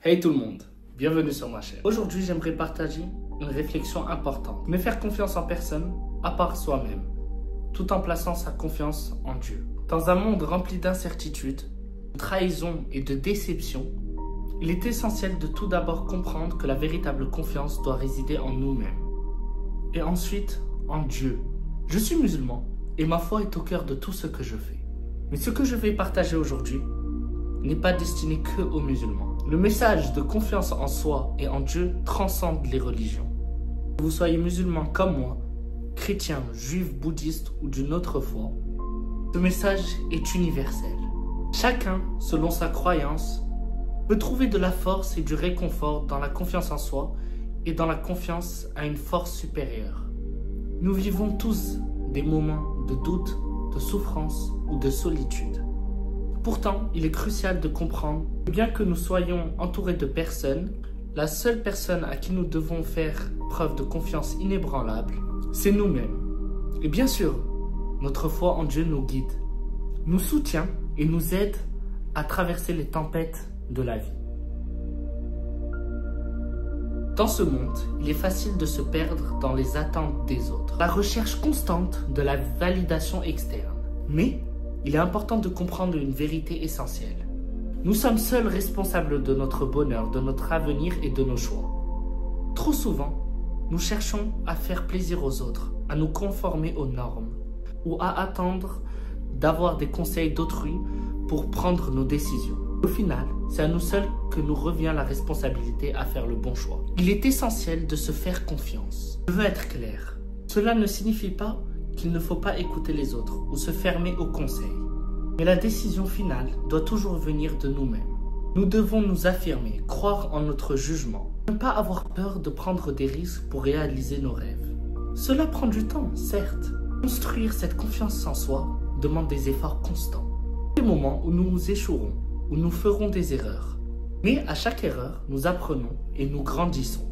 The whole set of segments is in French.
Hey tout le monde, bienvenue sur ma chaîne. Aujourd'hui, j'aimerais partager une réflexion importante. Ne faire confiance en personne à part soi-même, tout en plaçant sa confiance en Dieu. Dans un monde rempli d'incertitudes, de trahison et de déception, il est essentiel de tout d'abord comprendre que la véritable confiance doit résider en nous-mêmes. Et ensuite, en Dieu. Je suis musulman et ma foi est au cœur de tout ce que je fais. Mais ce que je vais partager aujourd'hui n'est pas destiné que aux musulmans. Le message de confiance en soi et en Dieu transcende les religions. Que vous soyez musulman comme moi, chrétien, juif, bouddhiste ou d'une autre foi, ce message est universel. Chacun, selon sa croyance, peut trouver de la force et du réconfort dans la confiance en soi et dans la confiance à une force supérieure. Nous vivons tous des moments de doute, de souffrance ou de solitude. Pourtant, il est crucial de comprendre que bien que nous soyons entourés de personnes, la seule personne à qui nous devons faire preuve de confiance inébranlable, c'est nous-mêmes. Et bien sûr, notre foi en Dieu nous guide, nous soutient et nous aide à traverser les tempêtes de la vie. Dans ce monde, il est facile de se perdre dans les attentes des autres, la recherche constante de la validation externe. Mais il est important de comprendre une vérité essentielle. Nous sommes seuls responsables de notre bonheur, de notre avenir et de nos choix. Trop souvent, nous cherchons à faire plaisir aux autres, à nous conformer aux normes ou à attendre d'avoir des conseils d'autrui pour prendre nos décisions. Au final, c'est à nous seuls que nous revient la responsabilité à faire le bon choix. Il est essentiel de se faire confiance. Je veux être clair. Cela ne signifie pas qu'il ne faut pas écouter les autres ou se fermer aux conseils. Mais la décision finale doit toujours venir de nous-mêmes. Nous devons nous affirmer, croire en notre jugement, ne pas avoir peur de prendre des risques pour réaliser nos rêves. Cela prend du temps, certes. Construire cette confiance en soi demande des efforts constants. Des moments où nous échouerons, où nous ferons des erreurs. Mais à chaque erreur, nous apprenons et nous grandissons.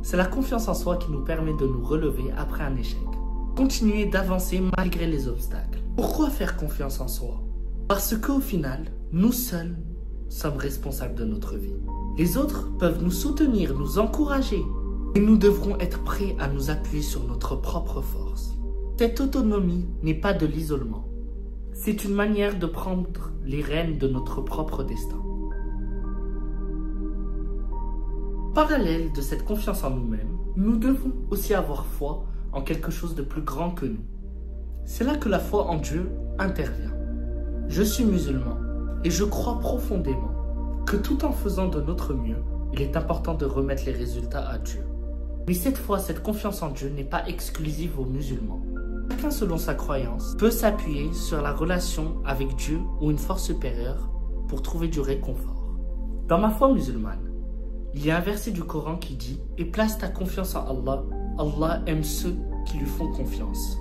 C'est la confiance en soi qui nous permet de nous relever après un échec. Continuer d'avancer malgré les obstacles. Pourquoi faire confiance en soi? Parce qu'au final, nous seuls sommes responsables de notre vie. Les autres peuvent nous soutenir, nous encourager. Et nous devrons être prêts à nous appuyer sur notre propre force. Cette autonomie n'est pas de l'isolement. C'est une manière de prendre les rênes de notre propre destin. Parallèle de cette confiance en nous-mêmes, nous devons aussi avoir foi en quelque chose de plus grand que nous. C'est là que la foi en Dieu intervient. Je suis musulman et je crois profondément que tout en faisant de notre mieux, il est important de remettre les résultats à Dieu. Mais cette fois, cette confiance en Dieu n'est pas exclusive aux musulmans. Chacun selon sa croyance peut s'appuyer sur la relation avec Dieu ou une force supérieure pour trouver du réconfort. Dans ma foi musulmane, il y a un verset du Coran qui dit « Et place ta confiance en Allah, Allah aime ceux qui lui font confiance. »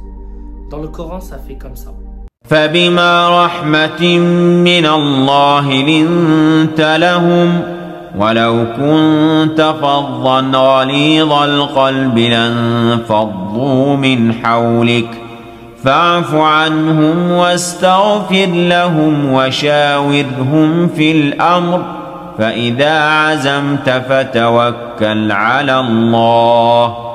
Dans le Coran, ça fait comme ça. فبما رحمة من الله لنت لهم ولو كنت فظا غليظ القلب لانفضوا من حولك فاعف عنهم واستغفر لهم وشاورهم في الأمر فإذا عزمت فتوكل على الله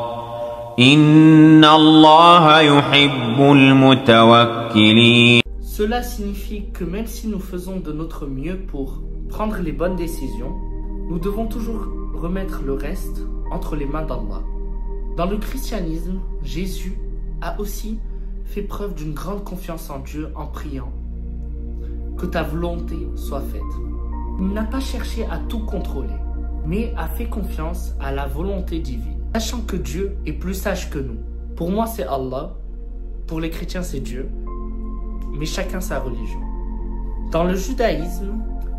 Inna Allah yuhibbul mutawakkilin. Cela signifie que même si nous faisons de notre mieux pour prendre les bonnes décisions, nous devons toujours remettre le reste entre les mains d'Allah. Dans le christianisme, Jésus a aussi fait preuve d'une grande confiance en Dieu en priant que ta volonté soit faite. Il n'a pas cherché à tout contrôler, mais a fait confiance à la volonté divine. Sachant que Dieu est plus sage que nous. Pour moi, c'est Allah. Pour les chrétiens, c'est Dieu. Mais chacun sa religion. Dans le judaïsme,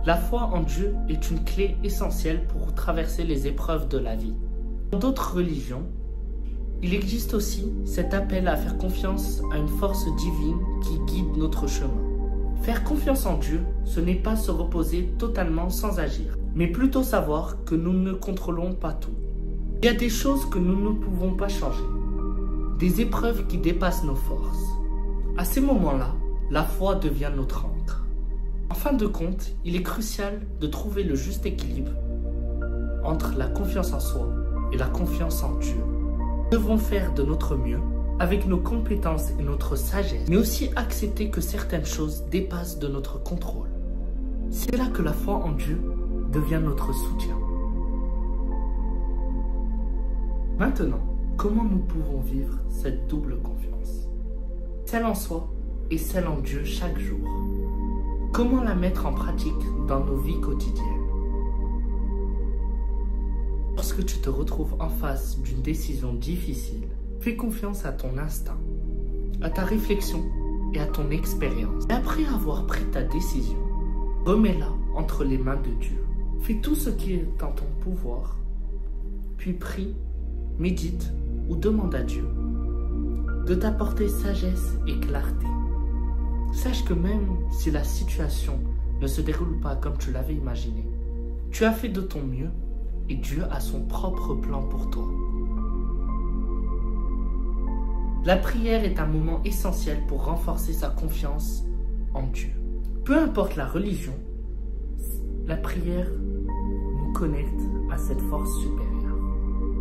la foi en Dieu est une clé essentielle pour traverser les épreuves de la vie. Dans d'autres religions, il existe aussi cet appel à faire confiance à une force divine qui guide notre chemin. Faire confiance en Dieu, ce n'est pas se reposer totalement sans agir, mais plutôt savoir que nous ne contrôlons pas tout. Il y a des choses que nous ne pouvons pas changer, des épreuves qui dépassent nos forces. À ces moments-là, la foi devient notre ancre. En fin de compte, il est crucial de trouver le juste équilibre entre la confiance en soi et la confiance en Dieu. Nous devons faire de notre mieux avec nos compétences et notre sagesse, mais aussi accepter que certaines choses dépassent de notre contrôle. C'est là que la foi en Dieu devient notre soutien. Maintenant, comment nous pouvons vivre cette double confiance? Celle en soi et celle en Dieu chaque jour. Comment la mettre en pratique dans nos vies quotidiennes? Lorsque tu te retrouves en face d'une décision difficile, fais confiance à ton instinct, à ta réflexion et à ton expérience. Et après avoir pris ta décision, remets-la entre les mains de Dieu. Fais tout ce qui est en ton pouvoir, puis prie, médite ou demande à Dieu de t'apporter sagesse et clarté. Sache que même si la situation ne se déroule pas comme tu l'avais imaginé, tu as fait de ton mieux et Dieu a son propre plan pour toi. La prière est un moment essentiel pour renforcer sa confiance en Dieu. Peu importe la religion, la prière nous connecte à cette force supérieure,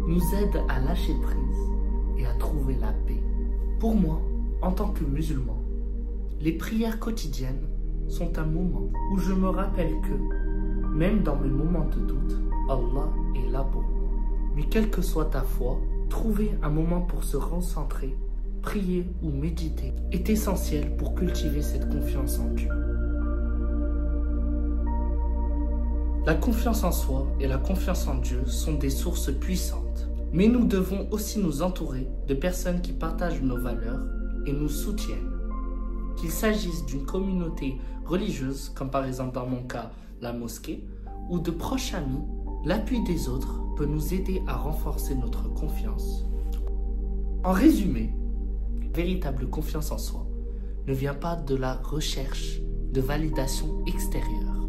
nous aide à lâcher prise et à trouver la paix. Pour moi, en tant que musulman, les prières quotidiennes sont un moment où je me rappelle que, même dans mes moments de doute, Allah est là pour moi. Mais quelle que soit ta foi, trouver un moment pour se recentrer, prier ou méditer est essentiel pour cultiver cette confiance en Dieu. La confiance en soi et la confiance en Dieu sont des sources puissantes. Mais nous devons aussi nous entourer de personnes qui partagent nos valeurs et nous soutiennent. Qu'il s'agisse d'une communauté religieuse, comme par exemple dans mon cas la mosquée, ou de proches amis, l'appui des autres peut nous aider à renforcer notre confiance. En résumé, la véritable confiance en soi ne vient pas de la recherche de validation extérieure,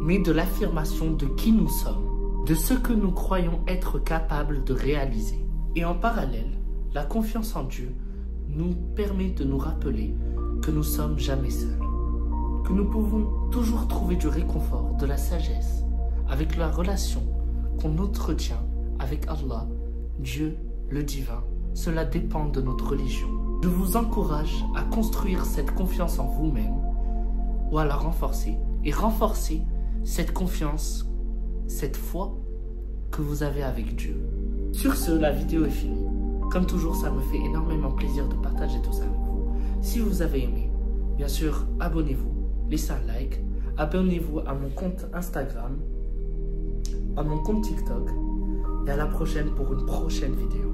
mais de l'affirmation de qui nous sommes, de ce que nous croyons être capables de réaliser. Et en parallèle, la confiance en Dieu nous permet de nous rappeler que nous ne sommes jamais seuls, que nous pouvons toujours trouver du réconfort, de la sagesse, avec la relation qu'on entretient avec Allah, Dieu, le divin. Cela dépend de notre religion. Je vous encourage à construire cette confiance en vous-même ou à la renforcer et renforcer cette confiance, cette foi que vous avez avec Dieu. Sur ce, la vidéo est finie. Comme toujours, ça me fait énormément plaisir de partager tout ça avec vous. Si vous avez aimé, bien sûr, abonnez-vous, laissez un like, abonnez-vous à mon compte Instagram, à mon compte TikTok et à la prochaine pour une prochaine vidéo.